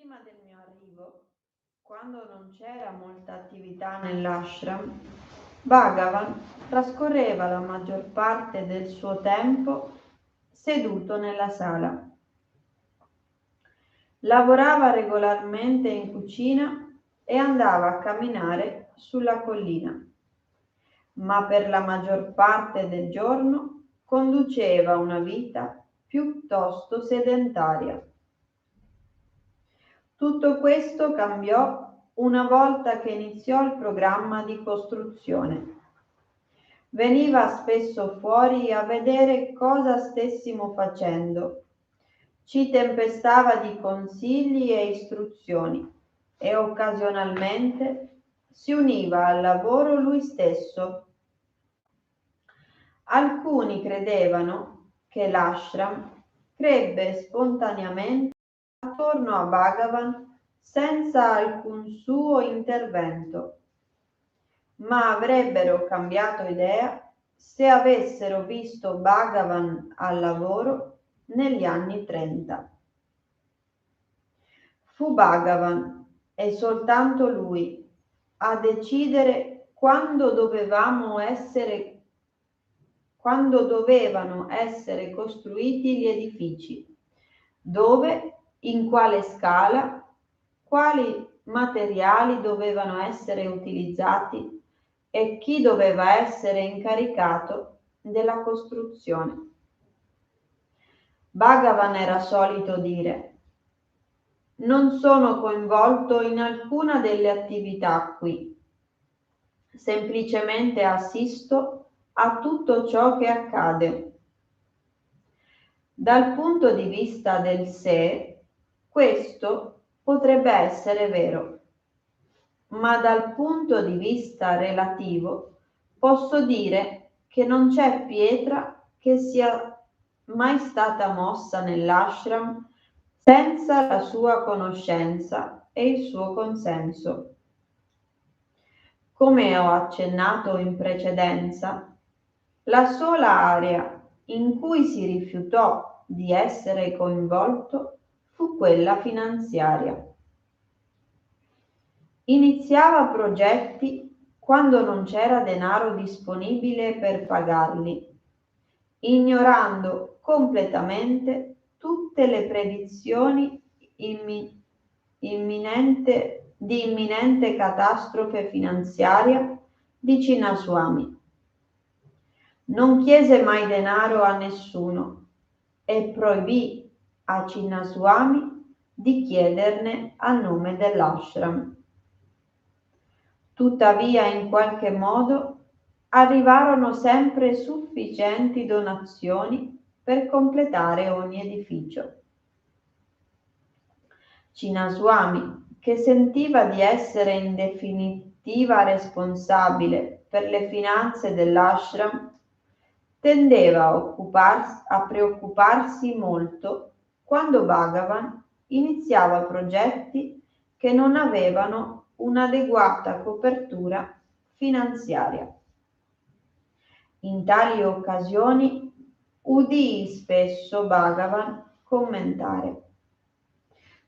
Prima del mio arrivo, quando non c'era molta attività nell'ashram, Bhagavan trascorreva la maggior parte del suo tempo seduto nella sala. Lavorava regolarmente in cucina e andava a camminare sulla collina, ma per la maggior parte del giorno conduceva una vita piuttosto sedentaria. Tutto questo cambiò una volta che iniziò il programma di costruzione. Veniva spesso fuori a vedere cosa stessimo facendo. Ci tempestava di consigli e istruzioni e occasionalmente si univa al lavoro lui stesso. Alcuni credevano che l'ashram crebbe spontaneamente attorno a Bhagavan senza alcun suo intervento, ma avrebbero cambiato idea se avessero visto Bhagavan al lavoro negli anni 30. Fu Bhagavan e soltanto lui a decidere quando dovevano essere costruiti gli edifici, dove, in quale scala, quali materiali dovevano essere utilizzati e chi doveva essere incaricato della costruzione. Bhagavan era solito dire: non sono coinvolto in alcuna delle attività qui, semplicemente assisto a tutto ciò che accade. Dal punto di vista del sé, questo potrebbe essere vero, ma dal punto di vista relativo posso dire che non c'è pietra che sia mai stata mossa nell'ashram senza la sua conoscenza e il suo consenso. Come ho accennato in precedenza, la sola area in cui si rifiutò di essere coinvolto fu quella finanziaria. Iniziava progetti quando non c'era denaro disponibile per pagarli, ignorando completamente tutte le predizioni di imminente catastrofe finanziaria di Cinnaswamy. Non chiese mai denaro a nessuno e proibì a Cinnaswamy di chiederne a nome dell'ashram. Tuttavia, in qualche modo, arrivarono sempre sufficienti donazioni per completare ogni edificio. Cinnaswamy, che sentiva di essere in definitiva responsabile per le finanze dell'ashram, tendeva a preoccuparsi molto quando Bhagavan iniziava progetti che non avevano un'adeguata copertura finanziaria. In tali occasioni udii spesso Bhagavan commentare: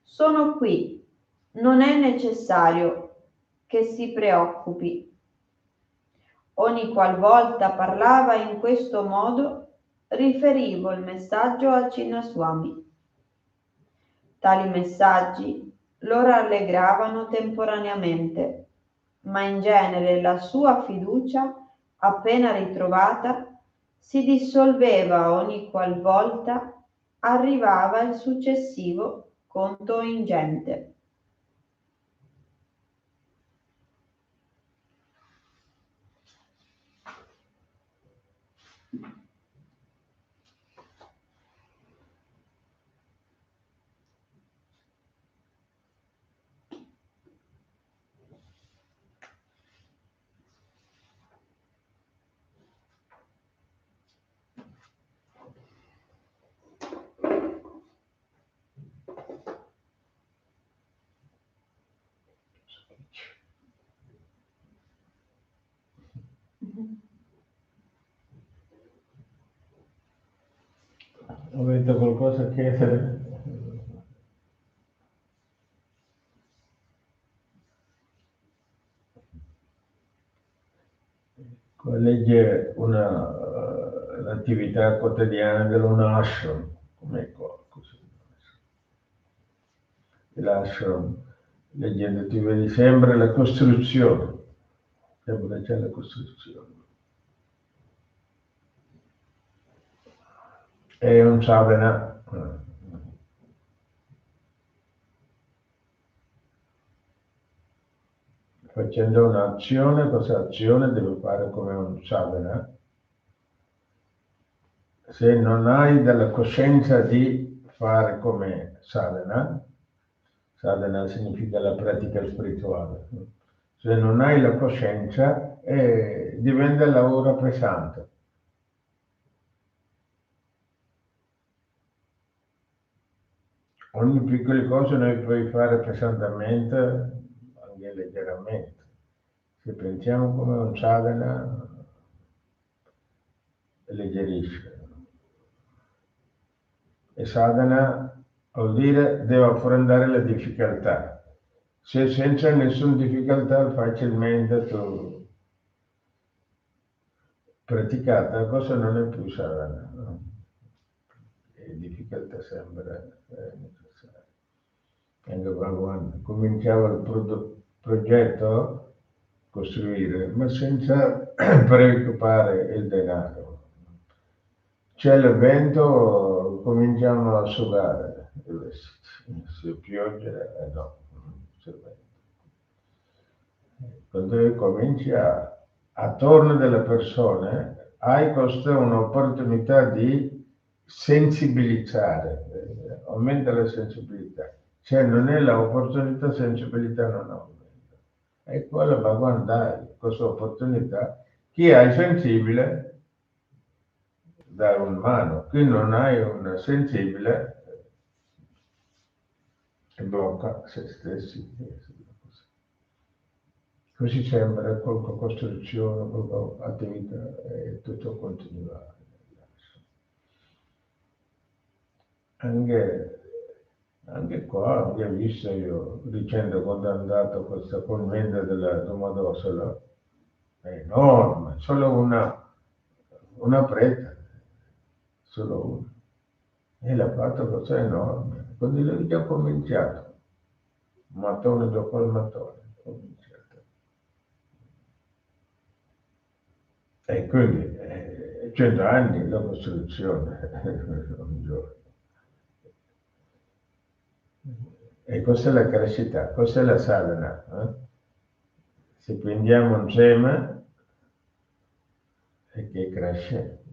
sono qui, non è necessario che si preoccupi. Ogni qualvolta parlava in questo modo, riferivo il messaggio a Cinnaswamy. Tali messaggi lo rallegravano temporaneamente, ma in genere la sua fiducia, appena ritrovata, si dissolveva ogni qualvolta arrivava il successivo conto ingente. Avete qualcosa a chiedere? legge l'attività quotidiana dell'ashram, come qua, così. L'ashram, leggendo tu vedi sempre la costruzione, sempre c'è la costruzione. È un sadhana. Facendo un'azione, questa azione deve fare come un sadhana. Se non hai della coscienza di fare come sadhana, sadhana significa la pratica spirituale. Se non hai la coscienza, diventa lavoro pesante. Ogni piccola cosa noi puoi fare pesantemente, anche leggermente. Se pensiamo come un sadhana, alleggerisce. E sadhana vuol dire devo affrontare le difficoltà. Se senza nessuna difficoltà facilmente tu praticata, cosa non è più sadhana. No? E difficoltà sempre necessaria. Anche Bhagavan cominciava il progetto, costruire, ma senza preoccupare il denaro. C'è l'evento, cominciamo a asciugare i vestiti, se pioggia, no, c'è vento. Quando cominci attorno delle persone, hai questa un'opportunità di sensibilizzare, aumenta la sensibilità. Se non è l'opportunità, sensibilità non aumenta. E quello va a guardare questa opportunità. Chi è sensibile dare una mano, chi non hai una sensibile blocca se stessi. Così sembra qualche costruzione, qualche attività e tutto continua. Anche qua, ho visto io, dicendo quando è andato a questa convento della Domodossola, è enorme, solo una prete, solo una. E l'ha fatto così enorme. Quando lui già ha cominciato, mattone dopo il mattone, cominciato. E quindi 100 anni la costruzione, un giorno. E questa è la crescita, questa è la sadhana. Se prendiamo un seme e che cresce,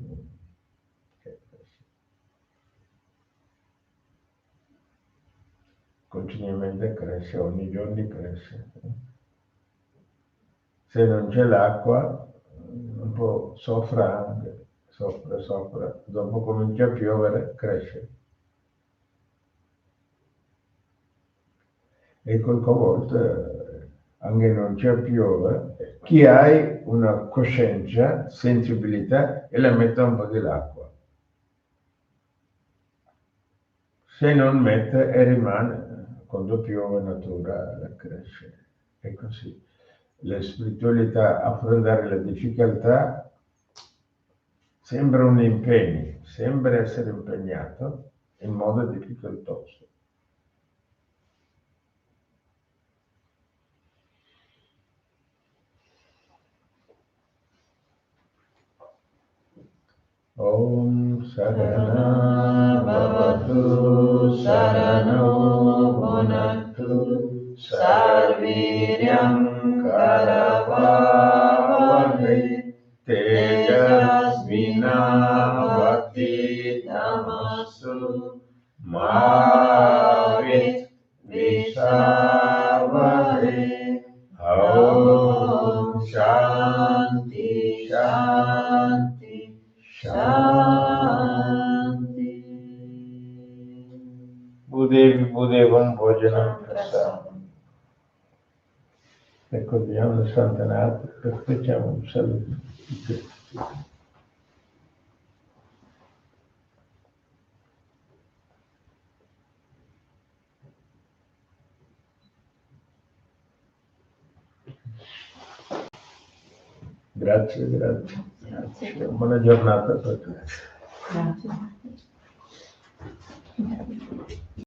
continuamente cresce, ogni giorno cresce. Se non c'è l'acqua, un po' soffra anche, soffra, dopo comincia a piovere, cresce. E qualche volta anche non c'è piove, chi hai una coscienza, sensibilità e la mette un po' dell'acqua. Se non mette e rimane, quando piove naturale, cresce. E così. La spiritualità, affrontare le difficoltà, sembra un impegno, sembra essere impegnato in modo difficoltoso. Om Sarana Bhavatu Sarano Bhunaktu Sarviryam Karavavai Tejasvinavati Namastu Mavit Visavai Om Shanti Shanti Shanti. Budevam Bhojanam Prasadam. Ecco, diamo il Santanato e facciamo un saluto. Grazie, grazie. Buona giornata a tutti. Grazie.